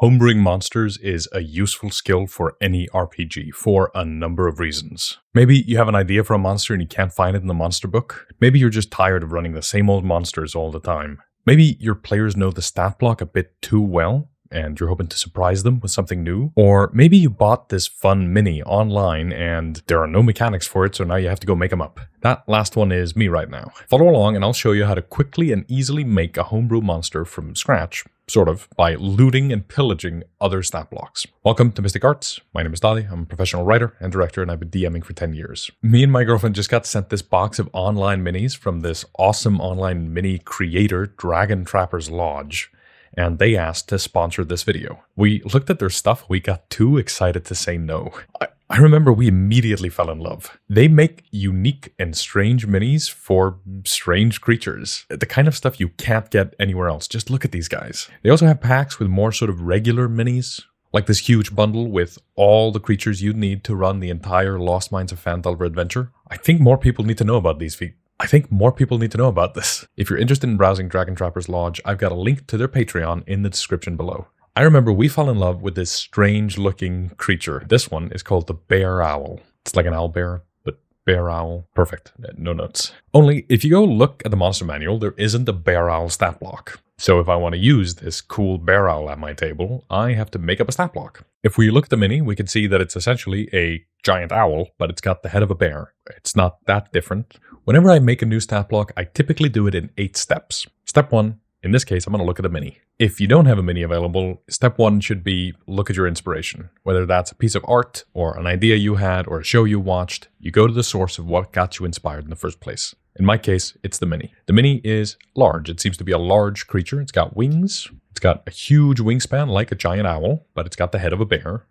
Homebrewing monsters is a useful skill for any RPG for a number of reasons. Maybe you have an idea for a monster and you can't find it in the monster book. Maybe you're just tired of running the same old monsters all the time. Maybe your players know the stat block a bit too well and you're hoping to surprise them with something new. Or maybe you bought this fun mini online and there are no mechanics for it, so now you have to go make them up. That last one is me right now. Follow along and I'll show you how to quickly and easily make a homebrew monster from scratch, sort of, by looting and pillaging other stat blocks. Welcome to Mystic Arts. My name is Daði. I'm a professional writer and director and I've been DMing for 10 years. Me and my girlfriend just got sent this box of online minis from this awesome online mini creator, Dragon Trappers Lodge, and they asked to sponsor this video. We looked at their stuff, we got too excited to say no. I remember we immediately fell in love. They make unique and strange minis for strange creatures. The kind of stuff you can't get anywhere else. Just look at these guys. They also have packs with more sort of regular minis, like this huge bundle with all the creatures you'd need to run the entire Lost Mines of Phandelver adventure. I think more people need to know about these feats. I think more people need to know about this. If you're interested in browsing Dragon Trappers Lodge, I've got a link to their Patreon in the description below. I remember we fell in love with this strange looking creature. This one is called the Bearowl. It's like an owl bear, but Bearowl. Perfect. No notes. Only if you go look at the monster manual, there isn't a Bearowl stat block. So if I want to use this cool Bearowl at my table, I have to make up a stat block. If we look at the mini, we can see that it's essentially a giant owl, but it's got the head of a bear. It's not that different. Whenever I make a new stat block, I typically do it in 8 steps. Step 1, in this case, I'm going to look at the mini. If you don't have a mini available, step 1 should be look at your inspiration. Whether that's a piece of art or an idea you had or a show you watched, you go to the source of what got you inspired in the first place. In my case, it's the mini. The mini is large. It seems to be a large creature. It's got wings. It's got a huge wingspan like a giant owl, but it's got the head of a bear,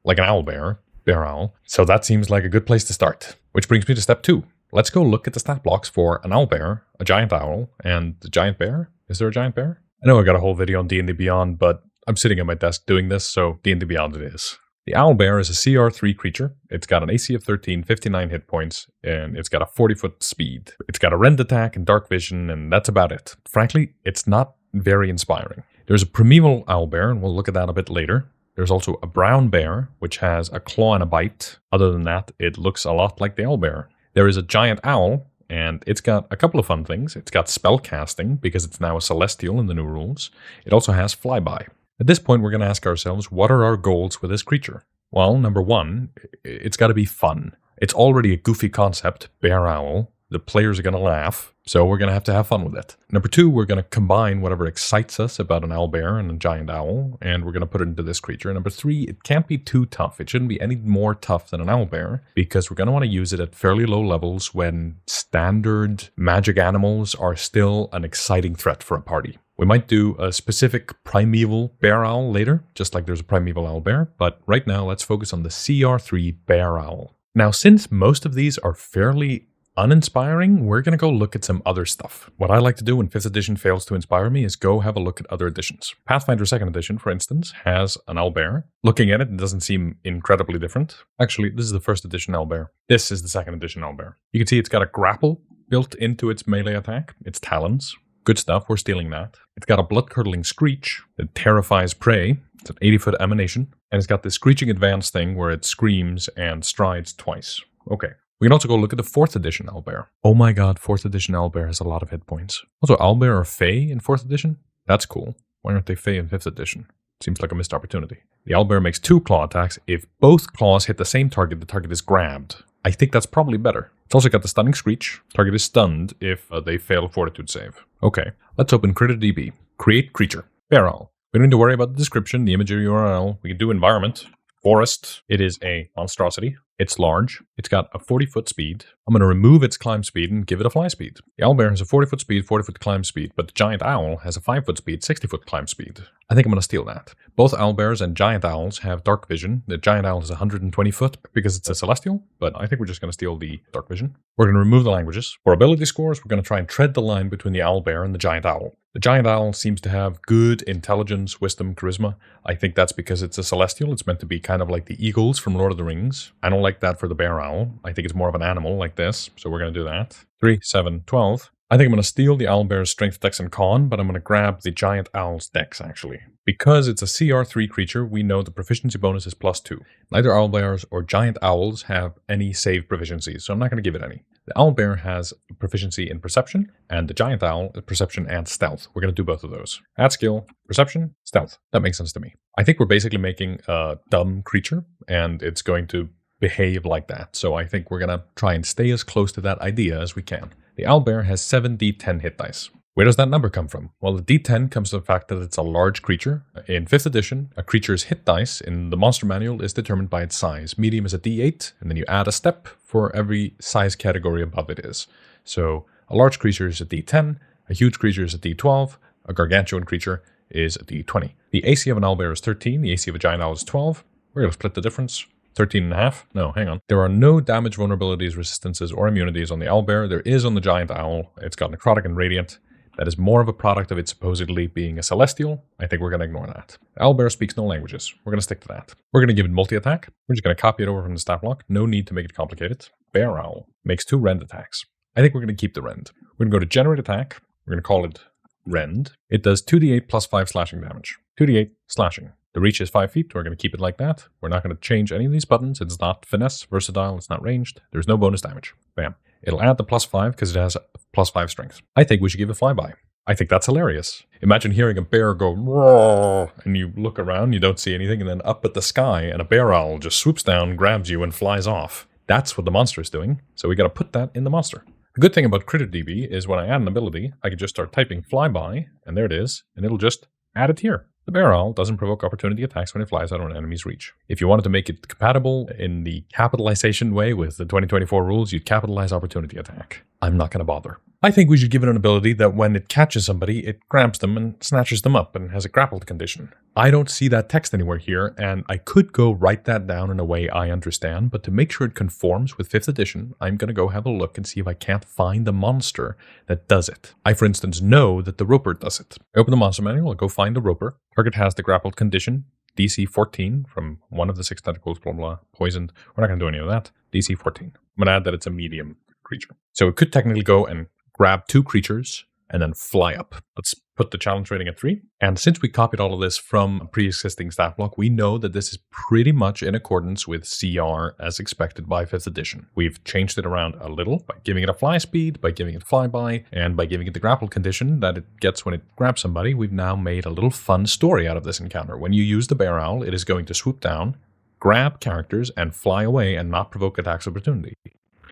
like an owl bear, bear owl. So that seems like a good place to start. Which brings me to step 2. Let's go look at the stat blocks for an owl bear, a giant owl, and the giant bear. Is there a giant bear? I know I got a whole video on D&D Beyond, but I'm sitting at my desk doing this, so D&D Beyond it is. The owl bear is a CR3 creature. It's got an AC of 13, 59 hit points, and it's got a 40-foot speed. It's got a rend attack and dark vision, and that's about it. Frankly, it's not very inspiring. There's a primeval owl bear, and we'll look at that a bit later. There's also a brown bear, which has a claw and a bite. Other than that, it looks a lot like the owl bear. There is a giant owl, and it's got a couple of fun things. It's got spell casting, because it's now a celestial in the new rules. It also has flyby. At this point, we're going to ask ourselves, what are our goals with this creature? Well, number 1, it's got to be fun. It's already a goofy concept, bear owl. The players are going to laugh, so we're going to have fun with it. Number 2, we're going to combine whatever excites us about an owl bear and a giant owl, and we're going to put it into this creature. Number 3, it can't be too tough. It shouldn't be any more tough than an owl bear, because we're going to want to use it at fairly low levels when standard magic animals are still an exciting threat for a party. We might do a specific primeval bear owl later, just like there's a primeval owl bear, but right now let's focus on the CR3 bear owl. Now, since most of these are fairly uninspiring, we're going to go look at some other stuff. What I like to do when 5th edition fails to inspire me is go have a look at other editions. Pathfinder 2nd edition, for instance, has an owlbear. Looking at it, it doesn't seem incredibly different. Actually, this is the 1st edition owlbear. This is the 2nd edition owlbear. You can see it's got a grapple built into its melee attack. Its talons. Good stuff, we're stealing that. It's got a blood-curdling screech that terrifies prey. It's an 80-foot emanation. And it's got this screeching advance thing where it screams and strides twice. Okay. We can also go look at the 4th edition owlbear. Oh my god, 4th edition owlbear has a lot of hit points. Also, owlbear are Fey in 4th edition? That's cool. Why aren't they Fey in 5th edition? Seems like a missed opportunity. The owlbear makes 2 claw attacks. If both claws hit the same target, the target is grabbed. I think that's probably better. It's also got the stunning screech. Target is stunned if they fail a fortitude save. Okay, let's open CritterDB. Create creature. Bearowl. We don't need to worry about the description, the imagery URL. We can do environment. Forest. It is a monstrosity. It's large. It's got a 40-foot speed. I'm going to remove its climb speed and give it a fly speed. The owlbear has a 40-foot speed, 40-foot climb speed, but the giant owl has a 5-foot speed, 60-foot climb speed. I think I'm going to steal that. Both owlbears and giant owls have dark vision. The giant owl is 120 foot because it's a celestial, but I think we're just going to steal the dark vision. We're going to remove the languages. For ability scores, we're going to try and tread the line between the owlbear and the giant owl. The giant owl seems to have good intelligence, wisdom, charisma. I think that's because it's a celestial. It's meant to be kind of like the eagles from Lord of the Rings. I don't like that for the bear owl. I think it's more of an animal like this, so we're going to do that. 3, 7, 12. I think I'm going to steal the owlbear's strength, dex, and con, but I'm going to grab the giant owl's dex, actually. Because it's a CR3 creature, we know the proficiency bonus is +2. Neither owlbears or giant owls have any save proficiencies, so I'm not going to give it any. The owlbear has proficiency in perception, and the giant owl is perception and stealth. We're going to do both of those. Add skill, perception, stealth. That makes sense to me. I think we're basically making a dumb creature, and it's going to behave like that. So I think we're going to try and stay as close to that idea as we can. The owlbear has 7 d10 hit dice. Where does that number come from? Well, the d10 comes from the fact that it's a large creature. In 5th edition, a creature's hit dice in the monster manual is determined by its size. Medium is a d8, and then you add a step for every size category above it is. So a large creature is a d10, a huge creature is a d12, a gargantuan creature is a d20. The AC of an owlbear is 13, the AC of a giant owl is 12. We're going to split the difference. 13.5? No, hang on. There are no damage vulnerabilities, resistances, or immunities on the owlbear. There is on the giant owl. It's got necrotic and radiant. That is more of a product of it supposedly being a celestial. I think we're going to ignore that. The owlbear speaks no languages. We're going to stick to that. We're going to give it multi-attack. We're just going to copy it over from the stat block. No need to make it complicated. Bear owl makes 2 rend attacks. I think we're going to keep the rend. We're going to go to generate attack. We're going to call it rend. It does 2d8 plus 5 slashing damage. 2d8 slashing. The reach is 5 feet. We're going to keep it like that. We're not going to change any of these buttons. It's not finesse, versatile. It's not ranged. There's no bonus damage. Bam. It'll add the +5 because it has +5 strength. I think we should give it flyby. I think that's hilarious. Imagine hearing a bear go roar, and you look around, you don't see anything, and then up at the sky, and a bear owl just swoops down, grabs you, and flies off. That's what the monster is doing, so we got to put that in the monster. The good thing about CritterDB is when I add an ability, I can just start typing flyby, and there it is, and it'll just add it here. The bear owl doesn't provoke opportunity attacks when it flies out of an enemy's reach. If you wanted to make it compatible in the capitalization way with the 2024 rules, you'd capitalize opportunity attack. I'm not going to bother. I think we should give it an ability that when it catches somebody, it grabs them and snatches them up and has a grappled condition. I don't see that text anywhere here, and I could go write that down in a way I understand, but to make sure it conforms with 5th edition, I'm going to go have a look and see if I can't find the monster that does it. I, for instance, know that the roper does it. I open the monster manual, I'll go find the roper. Target has the grappled condition, DC 14 from one of the 6 tentacles, blah, blah, poisoned. We're not going to do any of that. DC 14. I'm going to add that it's a medium creature. So it could technically go and grab 2 creatures and then fly up. Let's put the challenge rating at 3. And since we copied all of this from a pre-existing stat block, we know that this is pretty much in accordance with CR as expected by 5th edition. We've changed it around a little by giving it a fly speed, by giving it flyby, and by giving it the grapple condition that it gets when it grabs somebody. We've now made a little fun story out of this encounter. When you use the bear owl, it is going to swoop down, grab characters, and fly away and not provoke attacks of opportunity.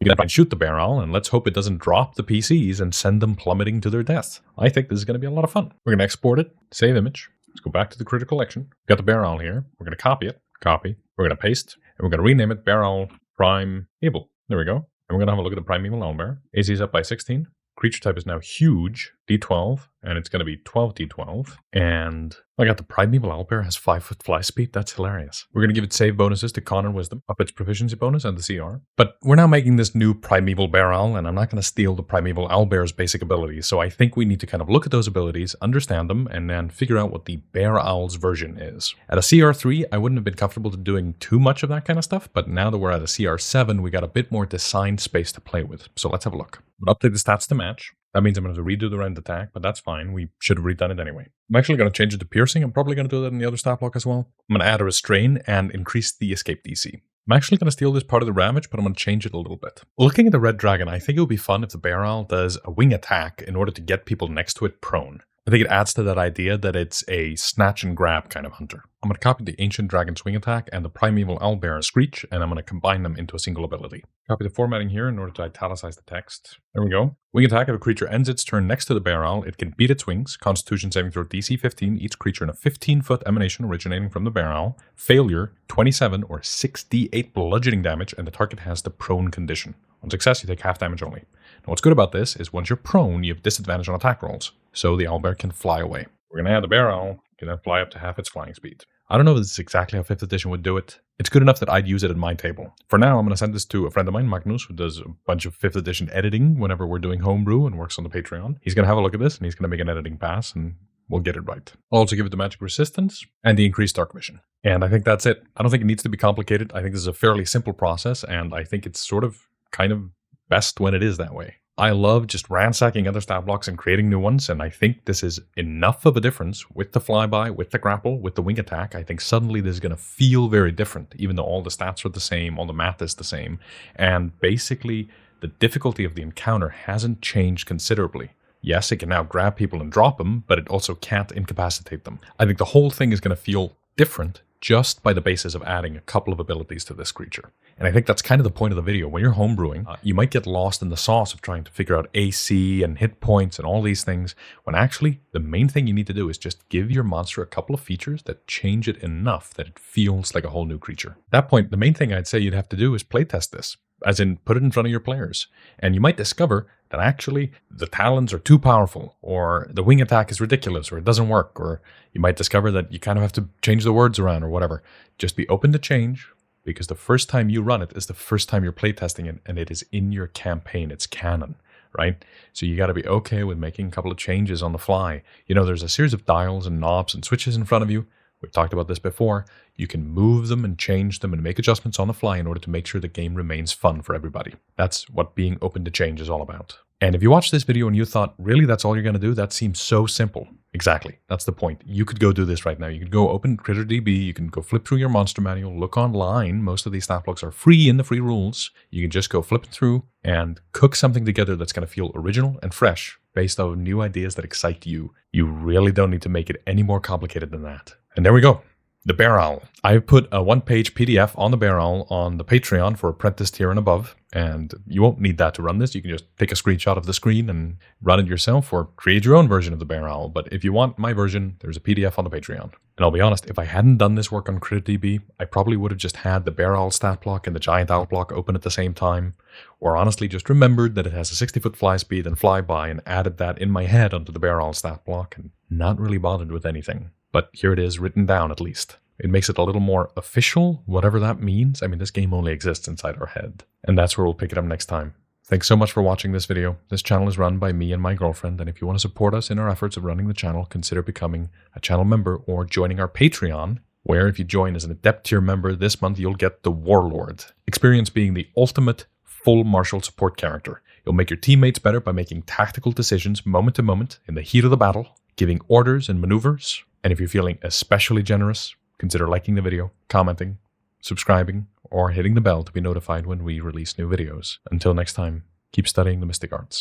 You can try and shoot the bear owl, and let's hope it doesn't drop the PCs and send them plummeting to their death. I think this is going to be a lot of fun. We're going to export it, save image. Let's go back to the Critter collection. We've got the bear owl here. We're going to copy it, copy. We're going to paste, and we're going to rename it Bear Owl Primeval. There we go. And we're going to have a look at the Primeval Owlbear. AC is up by 16. Creature type is now huge, D12, and it's going to be 12 D12. And I got the Primeval Owlbear has 5-foot fly speed. That's hilarious. We're going to give it save bonuses to Con and Wisdom, up its proficiency bonus and the CR. But we're now making this new Primeval Bear Owl, and I'm not going to steal the Primeval Owlbear's basic abilities. So I think we need to kind of look at those abilities, understand them, and then figure out what the Bear Owl's version is. At a CR3, I wouldn't have been comfortable doing too much of that kind of stuff, but now that we're at a CR7, we got a bit more design space to play with. So let's have a look. We'll update the stats to match. That means I'm going to have to redo the rend attack, but that's fine. We should have redone it anyway. I'm actually going to change it to piercing. I'm probably going to do that in the other stat block as well. I'm going to add a restrain and increase the escape DC. I'm actually going to steal this part of the ravage, but I'm going to change it a little bit. Looking at the red dragon, I think it would be fun if the bear owl does a wing attack in order to get people next to it prone. I think it adds to that idea that it's a snatch and grab kind of hunter. I'm going to copy the Ancient Dragon Swing Attack and the Primeval Owlbear Screech, and I'm going to combine them into a single ability. Copy the formatting here in order to italicize the text. There we go. Wing attack: if a creature ends its turn next to the bear owl, it can beat its wings. Constitution saving throw DC 15, each creature in a 15-foot emanation originating from the bear owl. Failure, 27 or 6d8 bludgeoning damage, and the target has the prone condition. On success, you take half damage only. Now what's good about this is once you're prone, you have disadvantage on attack rolls, so the owlbear can fly away. We're going to add the bear owl, can then fly up to half its flying speed. I don't know if this is exactly how 5th edition would do it. It's good enough that I'd use it in my table. For now, I'm going to send this to a friend of mine, Magnus, who does a bunch of 5th edition editing whenever we're doing homebrew and works on the Patreon. He's going to have a look at this, and he's going to make an editing pass, and we'll get it right. I'll also give it the magic resistance and the increased dark vision. And I think that's it. I don't think it needs to be complicated. I think this is a fairly simple process, and I think it's sort of kind of best when it is that way. I love just ransacking other stat blocks and creating new ones, and I think this is enough of a difference with the flyby, with the grapple, with the wing attack. I think suddenly this is going to feel very different, even though all the stats are the same, all the math is the same, and basically the difficulty of the encounter hasn't changed considerably. Yes, it can now grab people and drop them, but it also can't incapacitate them. I think the whole thing is going to feel different just by the basis of adding a couple of abilities to this creature. And I think that's kind of the point of the video. When you're homebrewing, you might get lost in the sauce of trying to figure out AC and hit points and all these things, when actually the main thing you need to do is just give your monster a couple of features that change it enough that it feels like a whole new creature. At that point, the main thing I'd say you'd have to do is playtest this, as in put it in front of your players. And you might discover that actually the talons are too powerful, or the wing attack is ridiculous, or it doesn't work, or you might discover that you kind of have to change the words around or whatever. Just be open to change, because the first time you run it is the first time you're playtesting it, and it is in your campaign. It's canon, right? So you got to be okay with making a couple of changes on the fly. You know, there's a series of dials and knobs and switches in front of you. We've talked about this before. You can move them and change them and make adjustments on the fly in order to make sure the game remains fun for everybody. That's what being open to change is all about. And if you watched this video and you thought, really, that's all you're going to do? That seems so simple. Exactly. That's the point. You could go do this right now. You could go open CritterDB. You can go flip through your monster manual, look online. Most of these stat blocks are free in the free rules. You can just go flip through and cook something together that's going to feel original and fresh based on new ideas that excite you. You really don't need to make it any more complicated than that. And there we go. The Bearowl. I've put a one-page PDF on the Bearowl on the Patreon for Apprentice tier and above, and you won't need that to run this. You can just take a screenshot of the screen and run it yourself or create your own version of the Bearowl. But if you want my version, there's a PDF on the Patreon. And I'll be honest, if I hadn't done this work on CritterDB, I probably would have just had the Bearowl stat block and the Giant Owl block open at the same time, or honestly just remembered that it has a 60-foot fly speed and flyby and added that in my head onto the Bearowl stat block and not really bothered with anything. But here it is written down at least. It makes it a little more official, whatever that means. I mean, this game only exists inside our head. And that's where we'll pick it up next time. Thanks so much for watching this video. This channel is run by me and my girlfriend, and if you want to support us in our efforts of running the channel, consider becoming a channel member or joining our Patreon, where if you join as an Adept tier member this month, you'll get the Warlord. Experience being the ultimate full martial support character. You'll make your teammates better by making tactical decisions moment to moment in the heat of the battle, giving orders and maneuvers. And if you're feeling especially generous, consider liking the video, commenting, subscribing, or hitting the bell to be notified when we release new videos. Until next time, keep studying the mystic arts.